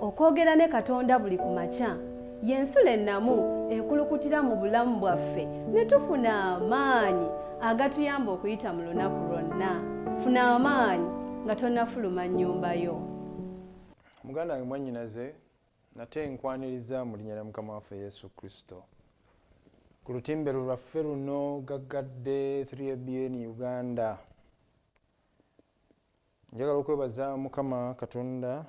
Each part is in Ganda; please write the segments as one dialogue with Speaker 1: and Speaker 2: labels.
Speaker 1: okwogera ne Katonda buli ku makya y'ensula ennamu ekulukutira mu bulamu bwaffe ne tufuna amaanyi agatuyamba okuyita mu lunaku lwonna. Funa amaanyi nga tonnafuluma nnyumba yo.
Speaker 2: Muganda wange mwannyinaze, nate nkwaniriza mu linnya lya Mukama waffe Yesu Kristo. Ku lutimbe lwaffe luno gaggadde 3ABN Uganda. Njagala okwebaza Mukama Katonda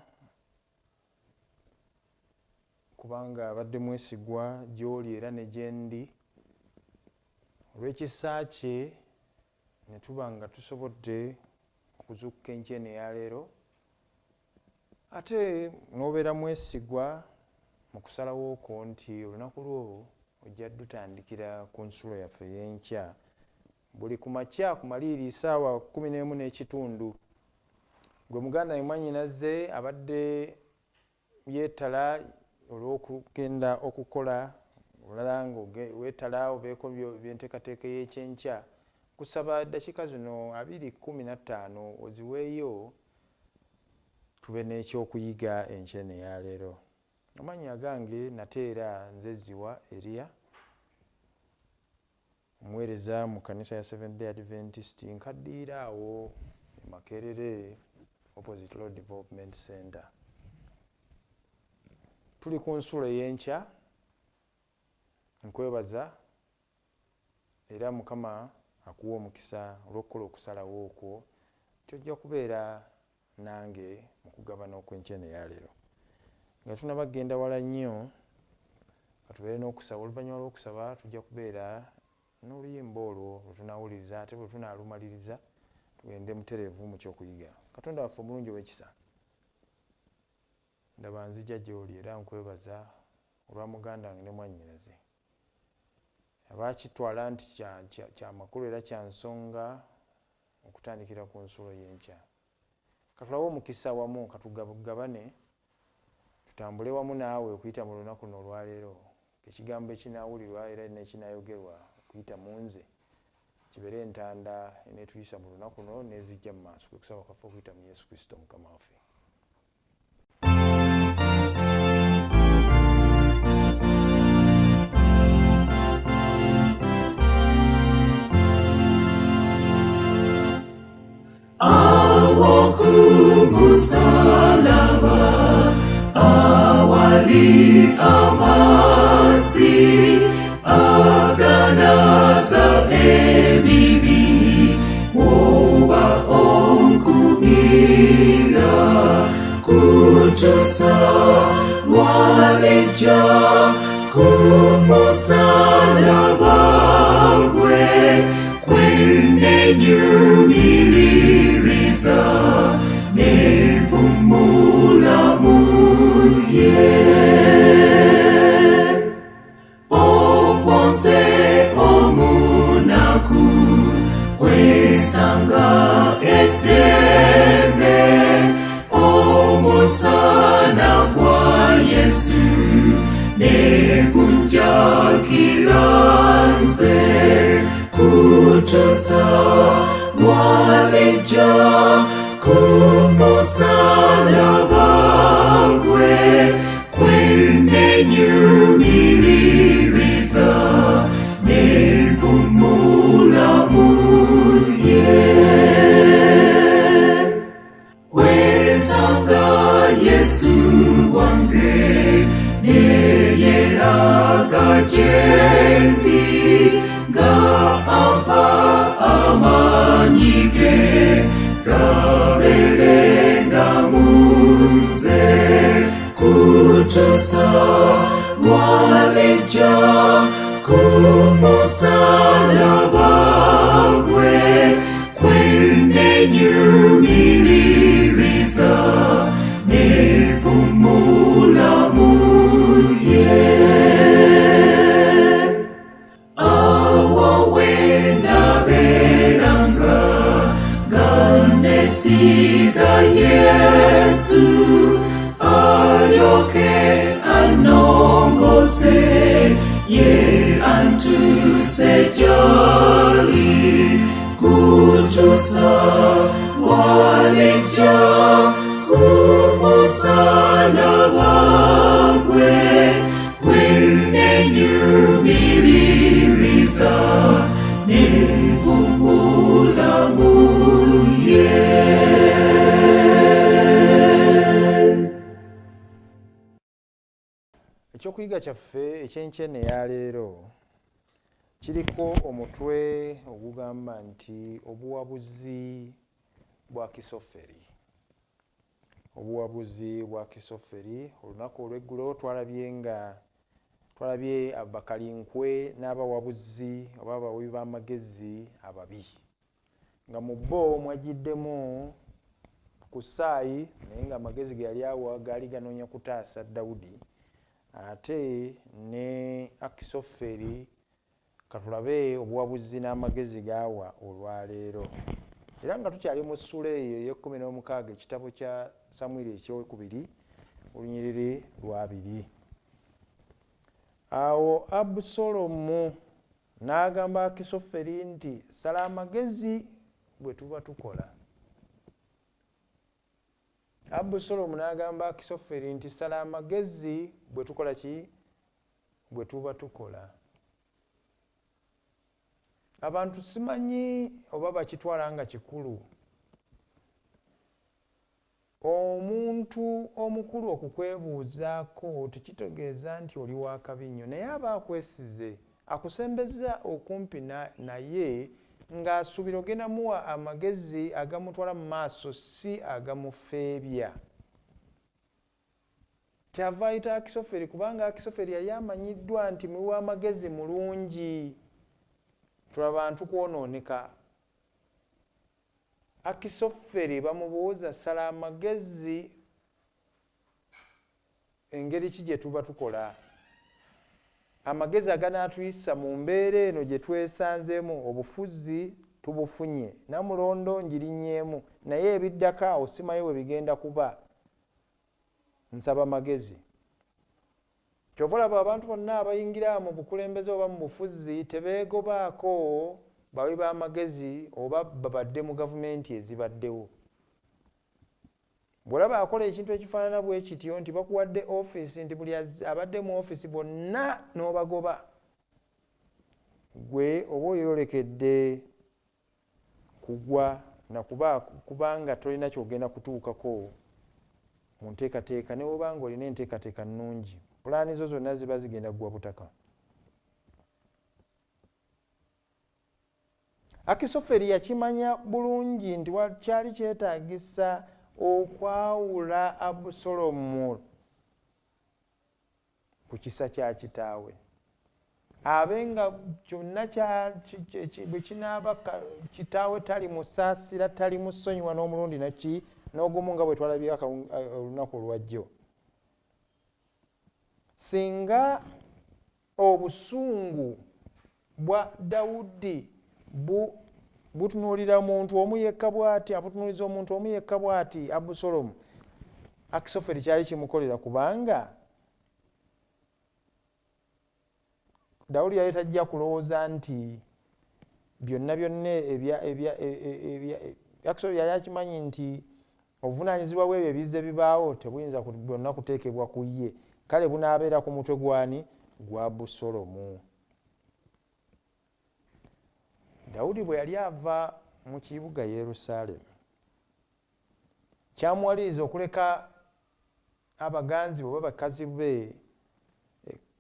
Speaker 2: kubanga abadde mwesigwa gy'oli era ne gye ndi. Olw'ekisa kye ne tuba nga tusobodde okuzuukuka enkya eno eya leero, ate n'obeera mwesigwa mu kusalawo okwo nti olunaku lwo ojja dutandikira ku nsulo yaffe y'enkya buli ku makya kumaliri ssaawa 11:30. Gwe muganda mwannyinaze abadde yeetala olw'okugenda okukola olala ng'oweetala obeeko by'enteekateeka y'ekyenkya, kusaba eddakiika zino 2:15 oziweeyo tube n'ekyokuyiga enkya eno eya leero. Amannya gange nateera nzeziwa Elia, omuweereza mu kkanisa ya Seventh Day Adventist nkaddiira awo e Makerere opposite Road Development Center. Tuli ku nsulo y'enkya, nkwebaza era Mukama akuwa omukisa olw'okukola okusalawo okwo tyojja kubeera nange mu kugabana okw'enkya eno eya leero. Nga tunabagenda wala nnyo katubeere n'okusaba, oluvannyuma lw'okusaba tujja kubeera n'oluyimba olwo lwe tunaawuliriza ate bwe tunaalumaliriza tugende mutereevu mu kyokuyiga. Katonda waffe omulungi ow'ekisa, ndaba nzija gy'oli era nkwebaza olwa muganda wange ne mwannyinaze abaakitwala nti kya makulu era kya nsonga okutandikira ku nsulo y'enkya. Katulabe omukisa wamu katugabane tutambule wamu naawe okuyita mu lunaku luno olwaleero, ekigambo ekinaawulirwa era n'ekinaayogerwa okuyita mu nze kibeere entanda eneetuyisa mu lunaku luno n'ezijja mu maaso. Kwe kusaba kwaffe okuyita mu Yesu Kristo Mukama waffe.
Speaker 3: Musalaba awali amasi aganaza ebibi woba onkumira kutusa lwaleja kumusalaba gwe kwenenyumiririza nepumulamuye okwonze omunaku wesanga eddembe omusana gwa Yesu negunjakira nze kutusa lwaleja kumusalaba gwe kwenenyumiririza nepumulamuye wesanga Yesu wange neyeraga gyendi nga ampa amanyige gaberenga munze kutusa lwaleja kumusalaba gwe kwenenyumiririza nepumulamuye awowe naberanga ganesiga Yesu alyoke anongose ye antuse jali kutusa lwaleja kumusalaba
Speaker 2: ekyokuyiga kyaffe ekyenkyene ya leero kiriko omutwe ogugamba nti obuwabuzi bwa Kisoferi. Obuwabuzi bwa Kisoferi. Olunaku olw'eggulo twalabye abakalinkwe n'abawabuzi oba abawi b'amagezi ababi nga mu bo mwagiddemu Kusaayi naye nga amagezi ge yali awa gaali ganoonya kutaasa Dawudi, ate ne Akisoferi katulabe obuwabuzi n'amagezi gaawa olwaleero. Era nga tukyali mu ssula eyo ey'e16 ekitabo kya Samwiri ekyokubiri olunyiriri lwa 2. Awo Abusalomu n'agamba Akisoferi nti sala amagezi bwe tuba tukola. Abusalomu n'agamba Akisoferi nti sala amagezi bwe tukola ki? Bwe tuba tukola. Abantu simanyi oba bakitwala nga kikulu. Omuntu omukulu okukwebuuzaako tekitegeeza nti oli wa kabi nnyo, naye aba akwesize akusembeza okumpi naye ng'asuubira ogenda muwa amagezi agamutwala mu maaso si agamufeebya. Kyava ayita Akisoferi kubanga Akisoferi yali amanyiddwa nti muwi w'amagezi mulungi. Tulaba abantu kwonooneka. Akisoferi bamubuuza sala amagezi engeri ki gye tuba tukola. Amagezi aganaatuyisa mu mbeera eno gye twesanzeemu, obufuzi tubufunye, Namulondo ngirinyeemu, naye ebiddako awo simanyi bwe bigenda kuba. Nsaba magezi. Kyova olaba abantu bonna abayingira mu bukulembeze oba mu bufuzi tebeegobaako bawi b'amagezi oba babadde mu gavumenti ezibaddewo. Bw'olaba akola ekintu ekifaanana bwe kityo nti bakuwadde ofiisi nti buli abadde mu ofiisi bonna n'obagoba, gwe oba oyolekedde kugwa kubanga tolina kyogenda kutuukako mu nteekateeka ne bw'oba ng'olina enteekateeka nnungi. Pulaani zo zonna ziba zigenda kugwa butaka. Akisoferi yakimanya bulungi nti kyali kyetaagisa okwawula Abusalomu ku kisa kya kitaawe. Abe nga kyonna bwe kinaaba kitaawe tali musaasira, tali musonyiwa n'omulundi naki n'ogumu nga bwe twalabye olunaku olwajjo. Singa obusungu bwa Dawudi butunuulira muntu omu yekka bw'ati, abutunuuliza omuntu omu yekka bw'ati Abusalomu, Akisoferi kyali kimukolera kubanga Dawudi yali tajja kulowooza nti byonna Akisoferi yali akimanyi nti obuvunaanyizibwa bw'ebyo ebize bibaawo tebuyinza byonna kuteekebwa ku ye, kale bunaabeera ku mutwe gwani? Gwa Abusalomu. Dawudi bwe yali ava mu kibuga Yerusaalemi kyamuwaliriza okuleka abaganzi oba bakazi be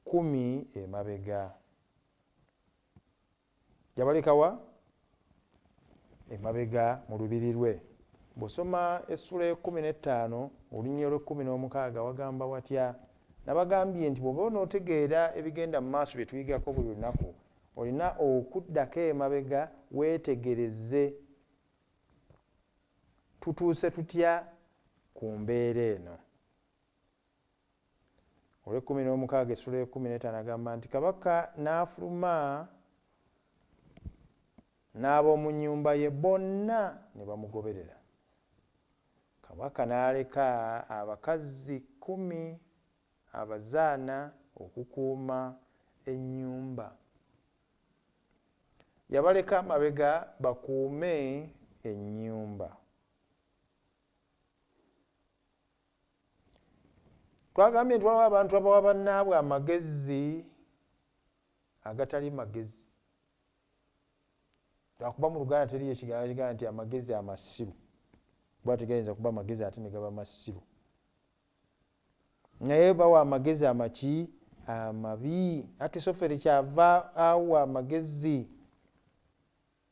Speaker 2: 10 emabega. Yabaleka wa? Emabega mu lubiri lwe. Bw'osoma essula y'e15 olunyiriri lw'e16 wagamba watya? Nabagambye nti bw'oba onootegeera ebigenda mu maaso bye tuyigako buli lunaku, olina okuddako emabega weetegereze tutuuse tutya ku mbeera eno. Olw'e16 essula y'e15 agamba nti kabaka n'afuluma n'ab'omu nnyumba ye bonna ne bamugoberera. Kabaka n'aleka abakazi 10 abazaana okukuuma ennyumba. Yabaleka amabega bakuume ennyumba. Twagambye nti waliwo abantu abawa bannaabwe amagezi agatali magezi. Lwakuba mu Luganda teriyo ekigambo ekigamba nti amagezi amasiru. Bwa tegayinza kuba amagezi ate ne gaba masiru. Naye bawa amagezi amaki? amabi. Akisoferi kyava awa amagezi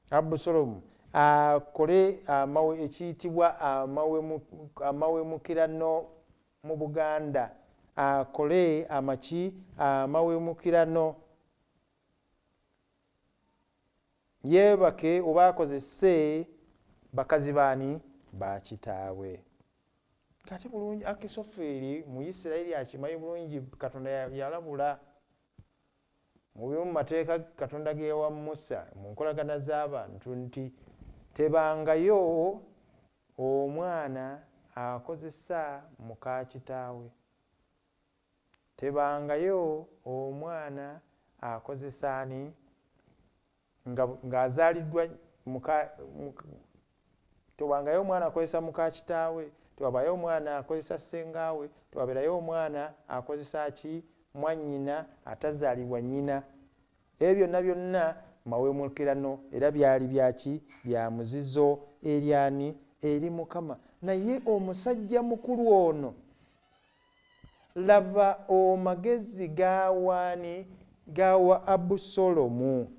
Speaker 2: Abusalomu akole amawe ekiyitibwa amawemukirano mu Buganda, akole amaki amawemukirano, yeebake oba akozese bakazi baani ba kitaawe. Kati bulungi Akisoferi mu Isirayiri akimanyi bulungi Katonda yalabula mu bimu mateeka Katonda ge yawa Musa mu nkolagana z'abantu nti tebangayo omwana akozesa muka kitaawe, tebangayo omwana akozesa ani ng'azaaliddwa tewangayo omwana akozesa muka kitaawe, tewabayo omwana akozesa ssengaawe, tewabeerayo omwana akozesa ki mwannyina atazaalibwa nnyina. Ebyo byonna byonna mawemukirano era byali byaki bya muzizo eri ani eri Mukama. Naye omusajja mukulu ono laba amagezi gawaani gawa Abusalomu.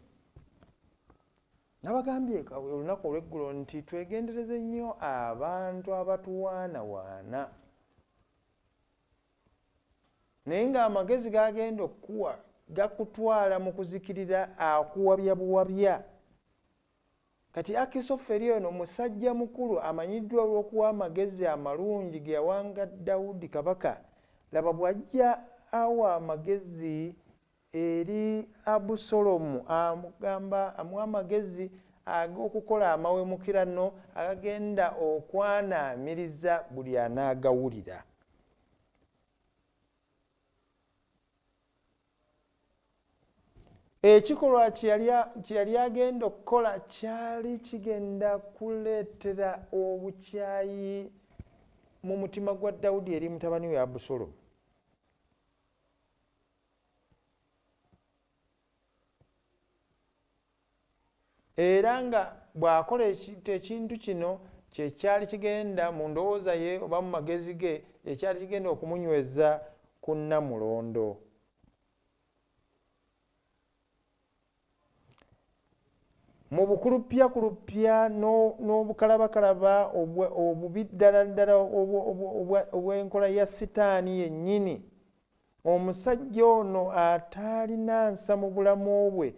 Speaker 2: Nabagambye olunaku olw'eggulo nti twegendereze nnyo abantu abatuwaanawaana, naye ng'amagezi gagenda okukuwa gakutwala mu kuzikirira akuwabya buwabya. Kati Akisoferi ono musajja mukulu amanyiddwa olw'okuwa amagezi amalungi ge yawanga Dawudi kabaka, laba bw'ajja awa amagezi eri Abusalomu amugamba amuwa amagezi ag'okukola amawemukirano agagenda okwanaamiriza buli anaagawulira. Ekikolwa kye yali agenda okukola kyali kigenda kuleetera obukyayi mu mutima gwa Dawudi eri mutabani we Abusalomu. Era nga bw'akola ekintu kino kye kyali kigenda mu ndowooza ye oba mu magezi ge ekyali kigenda okumunyweza ku Nnamulondo. Mu bukulupyakulupya n'obukalabakalaba obubi ddala ddala obw'enkola ya Sitaani yennyini, omusajja ono ataalina nsa mu bulamu bwe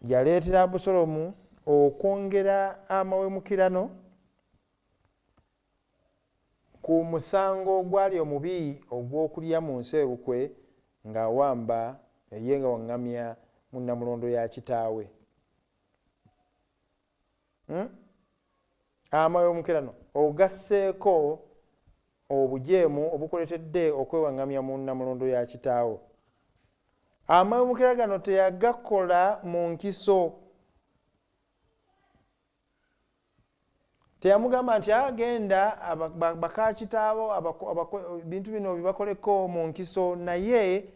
Speaker 2: yaleetera Abusalomu okwongera amawemukirano ku musango ogwali omubi ogw'okulya mu nsi erukwe ng'awamba ye nga waŋŋamya mu Nnamulondo ya kitaawe. Amawemukirano ogasseeko obujeemu obukoletedde okwewaŋŋamya mu Nnamulondo ya kitaawe. Amawemukirano gano teyagakola mu nkiso. Teyamugamba nti agenda baka kitaabo ebintu bino bibakoleko mu nkiso, naye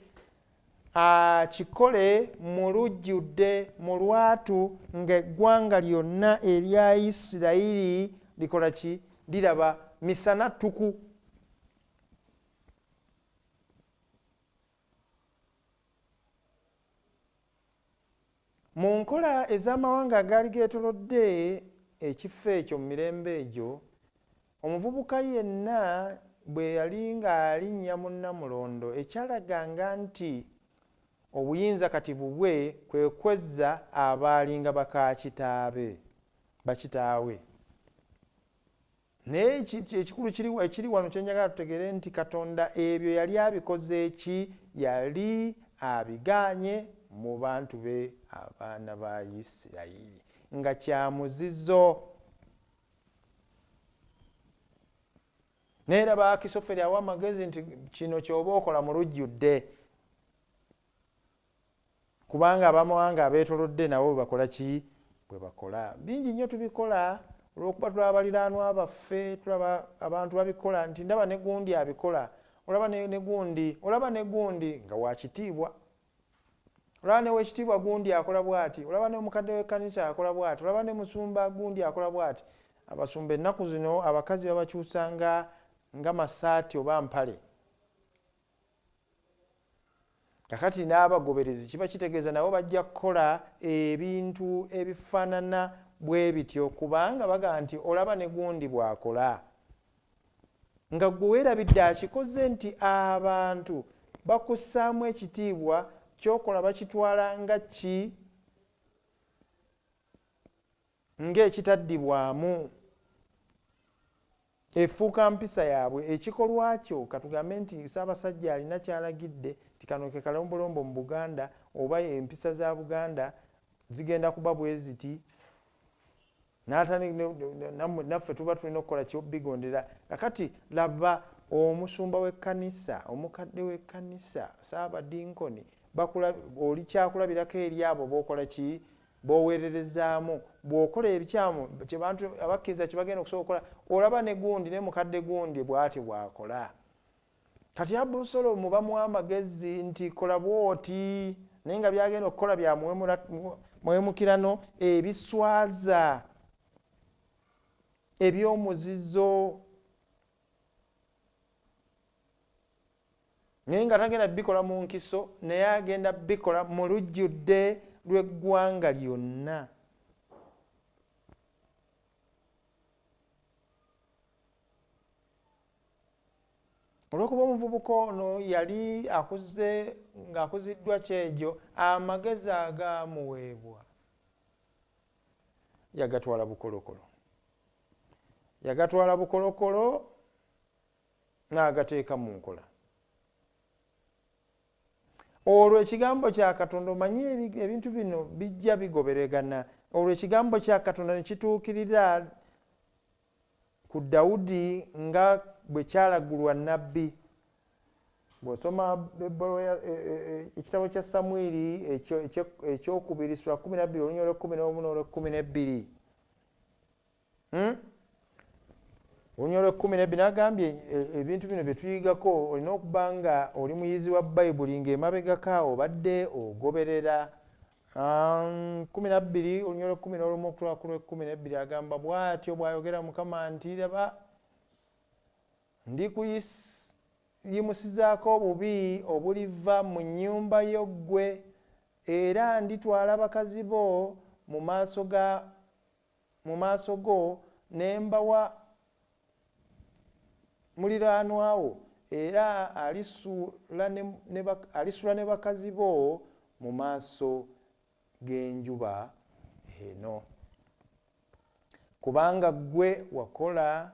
Speaker 2: akikole mu lujjudde mu lwatu ng'eggwanga lyonna erya Isirayiri likola ki? Liraba misana ttuku. Mu nkola ez'amawanga agaali geetolodde ekifo ekyo mu mirembe egyo, omuvubuka yenna bwe yali ng'alinnya mu Nnamulondo ekyalaganga nti obuyinza kati bubwe kwe kwezza abaalinga bakitaawe. Naye ekikulu ekiri wano kye njagala tutegere nti Katonda ebyo yali abikoze eki? Yali abigaanye mu bantu be abaana ba Isirayiri nga kya muzizo. Naye laba Akisoferi awa amagezi nti kino ky'oba okola mu lujjudde, kubanga abamawanga abeetolodde nabo bwe bakola ki? Bwe bakola. Bingi nnyo tubikola olw'okuba tulaba baliraanwa baffe, tulaba abantu babikola nti ndaba ne gundi abikola, olaba ne gundi nga wakitiibwa, olaba ne wekitiibwa gundi akola bw'ati, olaba ne mukadde w'ekkanisa akola bw'ati, olaba ne musumba gundi akola bw'ati. Abasumba ennaku zino abakazi babakyusa nga masaati oba mpale. kakati n'abagoberezi kiba kitegeeza nabo bajja kukola ebintu ebifaanana bwe bityo kubanga baga nti olaba ne gundi bw'akola nga gwe weerabidde akikoze nti abantu bakussaamu ekitiibwa kyokola bakitwala nga ki ng'ekitaddibwamu efuuka mpisa yaabwe ekikolwa kyo katugambe nti Ssaabasajja alina kyalagidde ti kano ke kalombolombo mu Buganda oba empisa za Buganda zigenda kuba bwe ziti naffe tuba tulina okukola kyobigondera kakati laba omusumba w'ekkanisa omukadde w'ekkanisa Ssaabadinkoni oli kyakulabirako eri abo b'okola ki bw'oweererezaamu bw'okola ebikyamu kye bantu abakkiriza kye bagenda okusobola okukola olaba ne gundi ne mukadde gundi bw'ati bw'akola kati Abusalomu bamuwa amagezi nti kola bw'oti naye nga byagenda okukola byamuwemukirano ebiswaza eby'omuzizo naye nga tagenda bikola mu nkiso naye agenda bikola mu lujjudde lw'eggwanga lyonna. Olw'okuba omuvubuka ono yali akuze ng'akuziddwa kyegyo amagezi agaamuweebwa yagatwala bukolokolo n'agateeka mu nkola. Olwo ekigambo kya Katonda omanyi ebintu bino bijja bigoberegana. Olwo ekigambo kya Katonda ne kituukirira ku Dawudi nga bwe kyalagulwa nnabbi. Bw'osoma ekitabo kya Samwiri ekyokubiri sura 12 olunyolo 11 12 Olunyolo 12 n'agambye ebintu bino bye tuyigako olina okuba nga oli muyizi wa Bayibuli ng'emabegako obadde ogoberera. 12 olunyolo 11 okutwala ku 12 agamba bw'atyo bw'ayogera Mukama nti laba ndikuyimusizaako obubi obuliva mu nnyumba yo ggwe era nditwala abakazi bo mu maaso go ne mbawa muliraanwa wo era alisula ne bakazi bo mu maaso g'enjuba eno kubanga ggwe wakola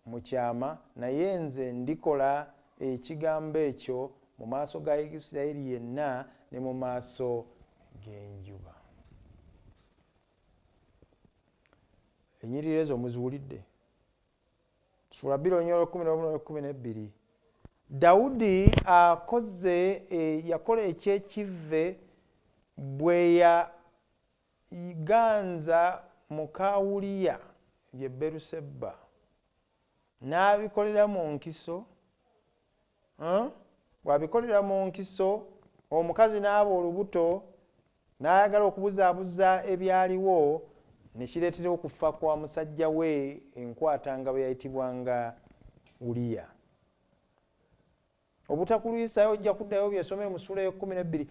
Speaker 2: mu kyama naye nze ndikola ekigambo ekyo mu maaso ga Isirayiri yenna ne mu maaso g'enjuba. Ennyiriri ezo muziwulidde. Sura 2 olunyolo 11 Dawudi yakola ekyekivve bwe yaganza muka Uliya ye Beruseba n'abikolera mu nkiso. Bw'abikolera mu nkiso omukazi n'aba olubuto n'ayagala okubuzaabuza ebyaliwo ne kireetera okufa kwa musajja we enkwata nga bwe yayitibwanga Uliya. Obutakuluyisayo ojja kuddayo byesome mu ssula 12.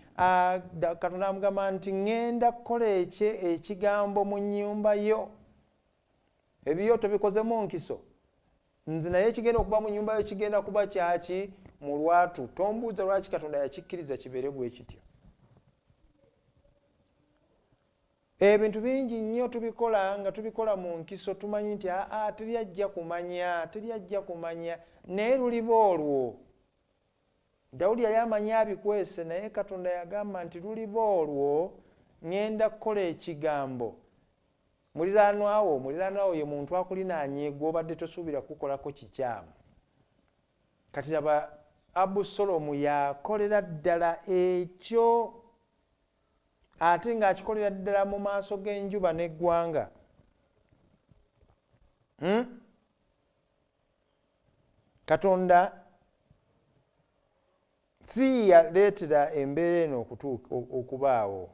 Speaker 2: Katonda amugamba nti ŋŋenda kukola ekigambo mu nnyumba yo. Ebyo tobikoze mu nkiso. Nze naye kigenda okuba mu nnyumba yo kigenda kuba kyaki mu lwatu. Tombuuza lwaki Katonda yakikkiriza kibeere bwe kityo. Ebintu bingi nnyo tubikola nga tubikola mu nkiso tumanyi nti teri ajja kumanya naye luliba olwo. Dawudi yali amanyi abikwese naye Katonda yagamba nti luliba olwo ŋŋenda kukola ekigambo. Muliraanwa wo ye muntu akulinaanye gw'obadde tosuubira kukolako kikyamu. Kati laba Abusalomu yakolera ddala ekyo ate ng'akikolera ddala mu maaso g'enjuba n'eggwanga. Katonda si yaleetera embeera eno okubaawo.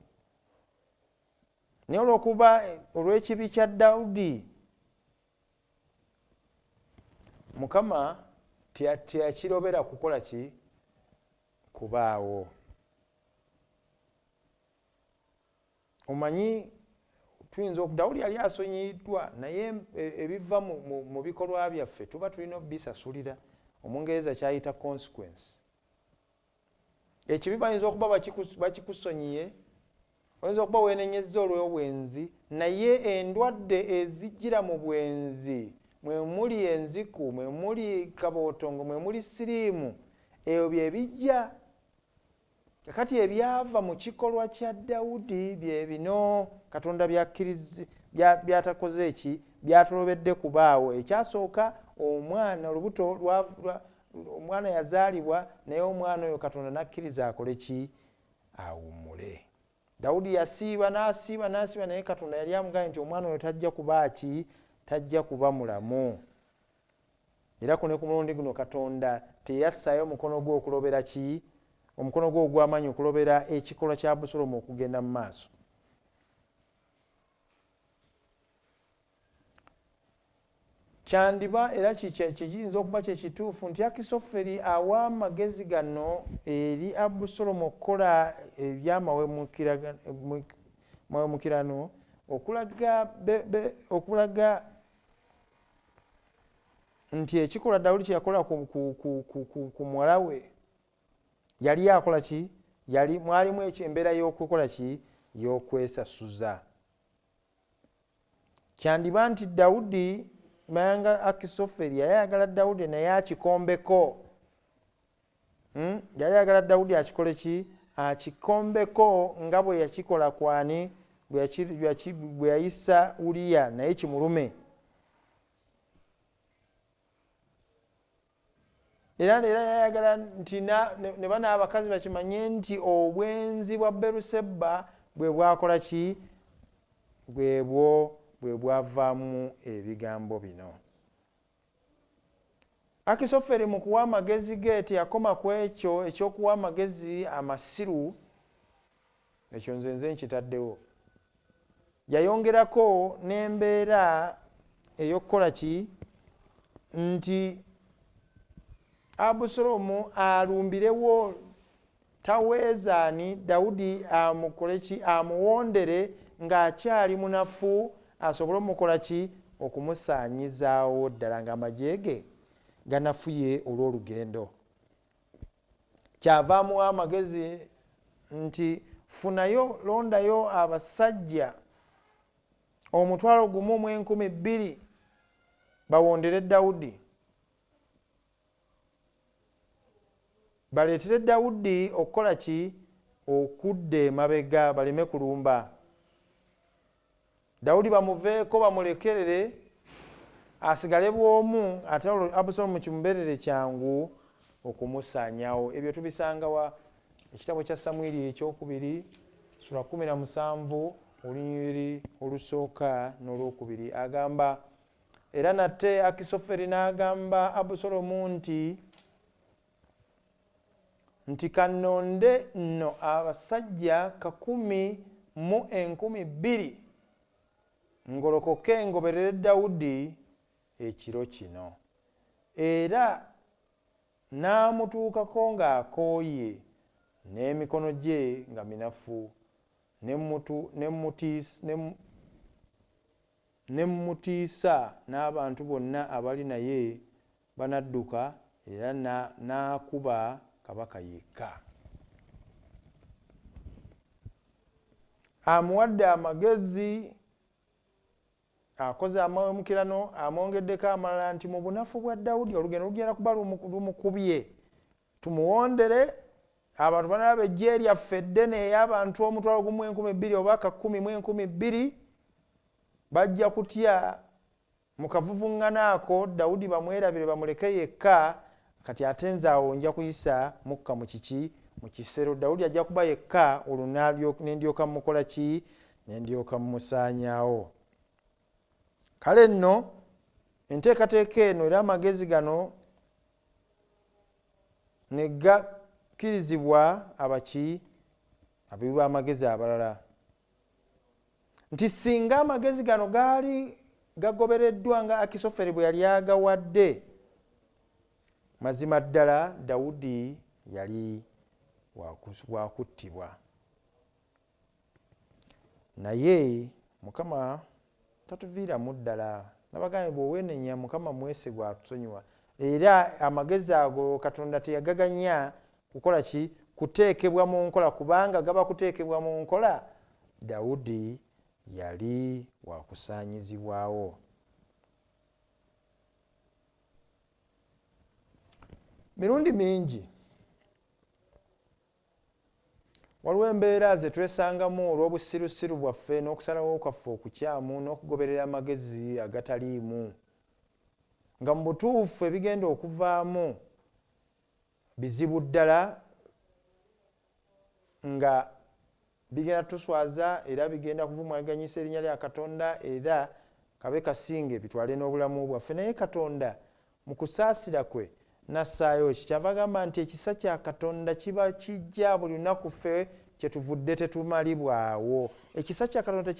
Speaker 2: Naye olw'okuba olw'ekibi kya Dawudi Mukama teyakirobera kukola ki? kubaawo. Omanyi tuyinza Dawudi yali asonyiyiddwa naye ebiva mu bikolwa byaffe tuba tulina obisasulira. Omungereza kyayita consequence. Ekibi bayinza okuba bakikusonyiye, oyinza okuba weenenyezza olw'obwenzi, naye endwadde ezijjira mu bwenzi, mwe muli enziku, mwe muli kabootongo, mwe muli siriimu, ebyo bye bijja. Kati ebyava mu kikolwa kya Dawudi bye bino Katonda byatakoze eki, byatolobedde kubaawo. Ekyasooka omwana olubuto omwana yazaalibwa, naye omwana oyo Katonda nakkiriza akole ki? Awummule. Dawudi yasiiba n'asiiba naye Katonda yali amugambye nti omwana oyo tajja kuba ki? Tajja kuba mulamu. Era ku ne ku mulundi guno Katonda teyassaayo mukono gwe okulobera ki? Omukono gwe ogw'amaanyi okulobera ekikolwa kya Abusaalomu okugenda mu maaso. Kyandiba era kiyinza okuba kyekituufu nti Akisoferi awa amagezi gano eri Abusaalomu okukola ebyamawemukirano okulaga nti ekikolwa Dawudi kye yakola ku muwala we yali akola ki? Mwalimu embeera y'okukola ki? Y'okwesasuza. Kyandiba nti Dawudi mayanga Akisoferi yali ayagala Dawudi naye akikombeko. Yali ayagala Dawudi akikole ki? Akikombeko nga bwe yakikola kwani? Bwe yayisa Uliya naye kimulume. Era yayagala nti ne bana abakazi bakimanye nti obwenzi bwa Beruseba bwe bwakola ki? Bwe bwavaamu ebigambo bino. Akisoferi mu kuwa amagezi ge teyakoma ku ekyo ekyokuwa amagezi amasiru, ekyo nze nkitaddewo. Yayongerako n'embeera ey'okukola ki? Nti Abusaalomu alumbirewo taweezaani Dawudi amukole ki? Amuwondere ng'akyali munafu asobole omukola ki? Okumusaanyizaawo ddala ng'amagye ge ganafuye olw'olugendo. Kyava amuwa amagezi nti funayo, londayo abasajja 1,200 bawondere Dawudi. Baleetere Dawudi okukola ki? Okudda emabega baleme kulumba. Dawudi bamuveeko bamulekerere asigale bw'omu, ate Abusaalomu kimubeerere kyangu okumusaanyawo. Ebyo tubisanga wa ekitabo kya Samwiri ekyokubiri sura 17 olunyiriri olusooka n'olwokubiri. Agamba era nate Akisoferi n'agamba Abusaalomu nti kanonde nno abasajja 1,200 ngolokoke ngoberere Dawudi ekiro kino. Era n'amutuukako ng'akooye n'emikono gye nga minafu, n'emutiisa n'abantu bonna abali naye banadduka, era n'akuba kabaka yekka. Amuwadde amagezi, akoze amawemukirano, amwongeddeko amalala nti mu bunafu bwa Dawudi olugendo lugenda kuba lumukubye. Tumuwondere, abantu banalaba ejje lyaffe eddene ey'abantu 1,200 oba 10,200 bajja kutya mu kavuvuŋŋana ako Dawudi bamwerabire bamuleke yekka. Kati ate nze awo nja kuyisa mukka mu kiki? Mu kisero. Dawudi ajja kuba yekka, olwo nendyoka mukola ki? Nendyoka mumusaanyaawo. Kale nno enteekateeka eno era amagezi gano ne gakkirizibwa abawi b'amagezi abalala nti singa amagezi gano gaali gagobereddwa nga Akisoferi bwe yali agawadde, mazima ddala Dawudi yali wakuttibwa. Naye Mukama tatuviiramu ddala. Nabagambye bw'oweenenya Mukama mwesigwa atusonyiwa. Era amagezi ago Katonda teyagaganya kukola ki? Kuteekebwa mu nkola, kubanga gaba kuteekebwa mu nkola Dawudi yali wakusaanyizibwawo. Mirundi mingi waliwo embeera ze twesangamu olw'obusirusiru bwaffe n'okusalawo kwaffe okukyamu n'okugoberera amagezi agataliimu, nga mu butuufu ebigenda okuvaamu bizibu ddala, nga bigenda tuswaza era bigenda kuvumwaganyisa erinnya lya Katonda era kabe kasinge bitwale n'obulamu bwaffe. Naye Katonda mu kusaasira kwe nassaayo ki? Kyava agamba nti ekisa kya Katonda kiba kijja buli lunaku ffe kyetuvudde tetumalibwawo. Ekisa kya Katonda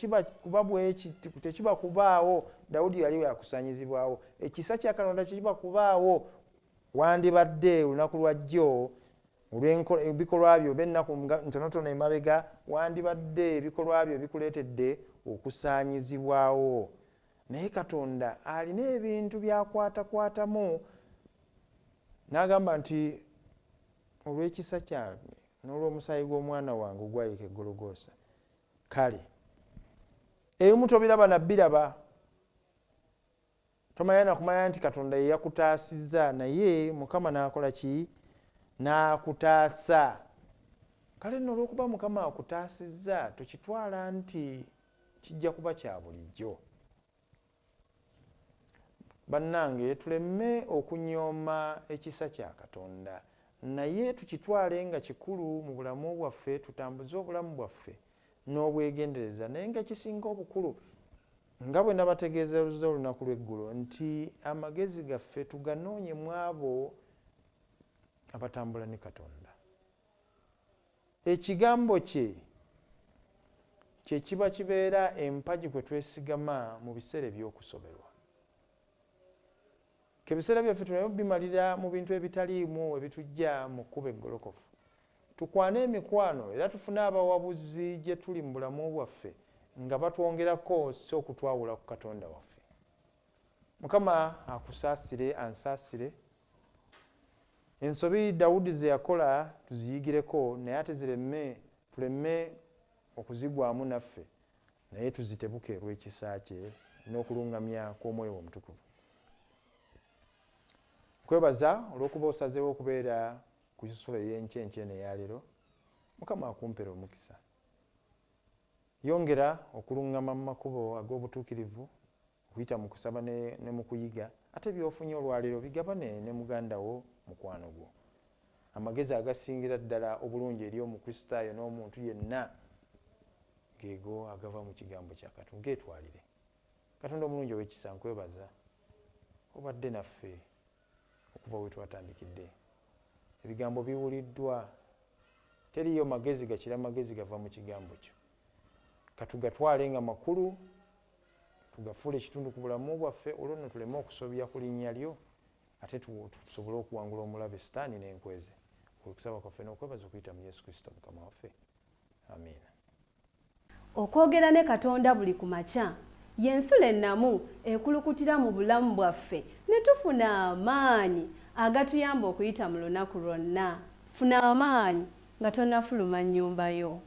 Speaker 2: tekiba kubaawo Dawudi yali yakusaanyizibwawo. Ekisa kya Katonda tekiba kubaawo wandibadde olunaku lwajjo ebikolwa byo b'ennaku ntonotono emabega, wandibadde ebikolwa byo bikuleetedde okusaanyizibwawo. Naye Katonda alina ebintu byakwatakwatamu n'agamba nti olw'ekisa kyange n'olw'omusaayi gw'omwana wange ogwayika e Gologoosa, kale ebimu tobiraba na biraba, tomanya na kumanya nti Katonda ye yakutaasizza, naye Mukama n'akola ki? N'akutaasa. Kale nno olw'okuba Mukama akutaasizza tokitwala nti kijja kuba kya bulijjo. Bannange, tuleme okunyooma ekisa kya Katonda, naye tukitwale nga kikulu mu bulamu bwaffe, tutambuze obulamu bwaffe n'obwegendereza. Naye nga kisinga obukulu, nga bwe nabategeezezza olunaku lw'eggulo, nti amagezi gaffe tuganoonye mu abo abatambula ne Katonda. Ekigambo kye kye kiba kibeera empagi kwe twesigama mu biseera eby'okusoberwa. Ebiseera byaffe tuleme bimalira mu bintu ebitaliimu ebitujja mu kkubo eggolokofu. Tukwane emikwano era tufune abawabuzi gye tuli mu bulamu bwaffe nga batwongerako si okutwawula ku Katonda waffe. Mukama akusaasire, ansaasire. Ensobi Dawudi ze yakola tuziyigireko, naye ate tuleme okuzigwamu naffe, naye tuzitebuke olw'ekisa kye n'okulungamya kw'Omwoyo Omutukuvu. Kwebaza olw'okuba osazeewo okubeera ku kisulo y'enkyenkene eya leero. Mukama akumpera omukisa. Yongera okulungama mu makubo ag'obutuukirivu, okuyita mu kusaba ne mu kuyiga, ate by'ofunye olwaleero bigabane ne muganda wo, mukwano gwo. Amagezi agasingira ddala obulungi eri Omukristaayo n'omuntu yenna geego agava mu kigambo kya Katonda. Geetwalire. Katonda omulungi ow'ekisa, nkwebaza obadde naffe okuva we twatandikidde. Ebigambo biwuliddwa, teriyo magezi gakira magezi gava mu kigambo kyo. Katugatwale nga makulu, tugafuule ekitundu ku bulamu bwaffe, olwo nno tuleme okusobya ku linnya lyo, ate tusobole okuwangula omulabe Sitaani n'enkweze. Okusaba kwaffe n'okwebaza okuyita mu Yesu Kristo Mukama waffe. Amiina.
Speaker 1: Okwogera ne Katonda buli ku makya y'ensula ennamu ekulukutira mu bulamu bwaffe ne tufuna amaanyi agatuyamba okuyita mu lunaku lwonna. Funa amaanyi nga tonnafuluma nnyumba yo.